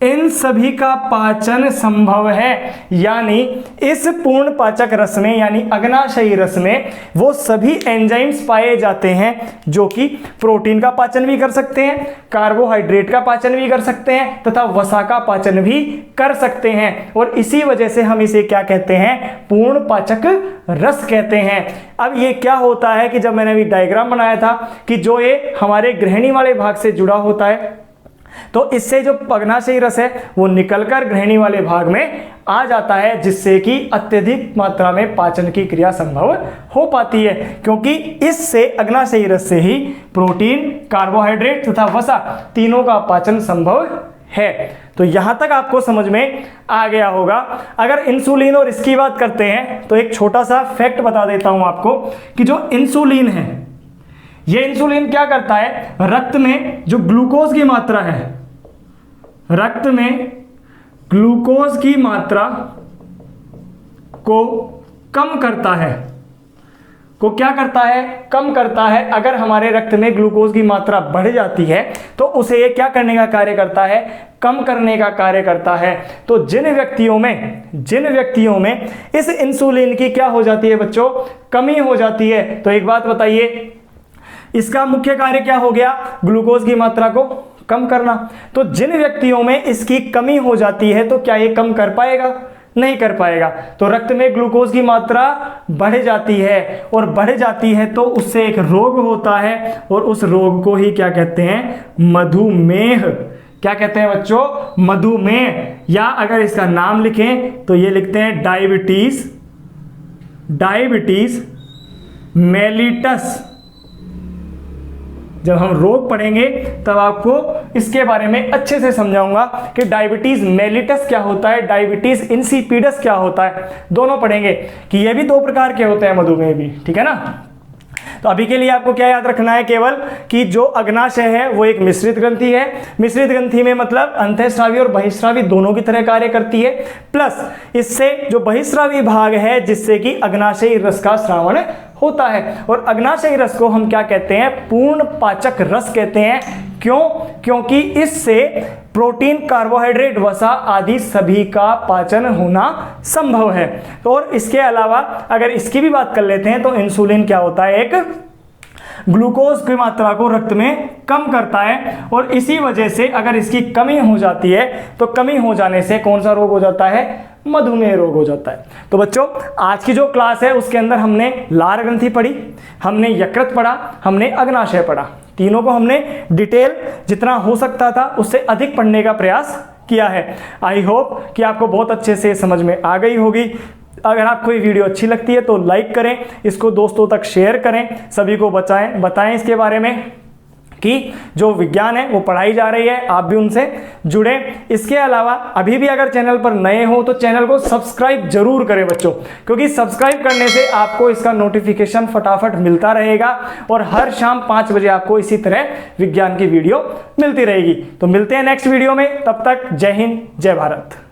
इन सभी का पाचन संभव है। यानी इस पूर्ण पाचक रस में, यानी अग्नाशयी रस में वो सभी एंजाइम्स पाए जाते हैं जो कि प्रोटीन का पाचन भी कर सकते हैं, कार्बोहाइड्रेट का पाचन भी कर सकते हैं तथा वसा का पाचन भी कर सकते हैं। और इसी वजह से हम इसे क्या कहते हैं, पूर्ण पाचक रस कहते हैं। अब ये क्या होता है कि जब मैंने अभी डायग्राम बनाया था कि जो ये हमारे ग्रहणी वाले भाग से जुड़ा होता है, तो इससे जो अग्नाशयी रस है वो निकलकर ग्रहणी वाले भाग में आ जाता है, जिससे कि अत्यधिक मात्रा में पाचन की क्रिया संभव हो पाती है, क्योंकि इससे, अग्नाशयी रस से ही प्रोटीन, कार्बोहाइड्रेट तथा वसा तीनों का पाचन संभव है। तो यहां तक आपको समझ में आ गया होगा। अगर इंसुलिन और इसकी बात करते हैं तो एक छोटा सा फैक्ट बता देता हूं आपको कि जो इंसुलिन है, ये इंसुलिन क्या करता है, रक्त में जो ग्लूकोज की मात्रा है, रक्त में ग्लूकोज की मात्रा को कम करता है, को क्या करता है, कम करता है। अगर हमारे रक्त में ग्लूकोज की मात्रा बढ़ जाती है तो उसे ये क्या करने का कार्य करता है, कम करने का कार्य करता है। तो जिन व्यक्तियों में इस इंसुलिन की क्या हो जाती है बच्चों, कमी हो जाती है, तो एक बात बताइए, इसका मुख्य कार्य क्या हो गया, ग्लूकोज की मात्रा को कम करना। तो जिन व्यक्तियों में इसकी कमी हो जाती है तो क्या ये कम कर पाएगा, नहीं कर पाएगा। तो रक्त में ग्लूकोज की मात्रा बढ़ जाती है, और बढ़ जाती है तो उससे एक रोग होता है, और उस रोग को ही क्या कहते हैं, मधुमेह। क्या कहते हैं बच्चों, मधुमेह, या अगर इसका नाम लिखें तो ये लिखते हैं डायबिटीज मेलिटस। जब हम रोग पढ़ेंगे तब आपको इसके बारे में अच्छे से समझाऊंगा कि डायबिटीज मेलिटस क्या होता है, डायबिटीज इंसिपिडस क्या होता है, दोनों पढ़ेंगे कि ये भी दो प्रकार के होते हैं, मधुमेह भी, ठीक है ना। तो अभी के लिए आपको क्या याद रखना है, केवल कि जो अग्नाशय है वो एक मिश्रित ग्रंथि है। मिश्रित ग्रंथि में मतलब अंतःस्रावी और बहिस्रावी दोनों की तरह कार्य करती है, प्लस इससे जो बहिस्रावी भाग है जिससे कि अग्नाशयी रस का स्रावण होता है। और अग्नाशयी रस को हम क्या कहते हैं, पूर्ण पाचक रस कहते हैं। क्यों, क्योंकि इससे प्रोटीन, कार्बोहाइड्रेट, वसा आदि सभी का पाचन होना संभव है। और इसके अलावा अगर इसकी भी बात कर लेते हैं तो इंसुलिन क्या होता है, एक ग्लूकोज की मात्रा को रक्त में कम करता है, और इसी वजह से अगर इसकी कमी हो जाती है तो कमी हो जाने से कौन सा रोग हो जाता है, मधुमेह रोग हो जाता है। तो बच्चों आज की जो क्लास है उसके अंदर हमने लार ग्रंथि पढ़ी, हमने यकृत पढ़ा, हमने अग्नाशय पढ़ा। तीनों को हमने डिटेल जितना हो सकता था उससे अधिक पढ़ने का प्रयास किया है। आई होप कि आपको बहुत अच्छे से समझ में आ गई होगी। अगर आपको ये वीडियो अच्छी लगती है तो लाइक करें, इसको दोस्तों तक शेयर करें, सभी को बताएं इसके बारे में कि जो विज्ञान है वो पढ़ाई जा रही है, आप भी उनसे जुड़े। इसके अलावा अभी भी अगर चैनल पर नए हो तो चैनल को सब्सक्राइब जरूर करें बच्चों, क्योंकि सब्सक्राइब करने से आपको इसका नोटिफिकेशन फटाफट मिलता रहेगा, और हर शाम 5 बजे आपको इसी तरह विज्ञान की वीडियो मिलती रहेगी। तो मिलते हैं नेक्स्ट वीडियो में, तब तक जय हिंद, जय भारत।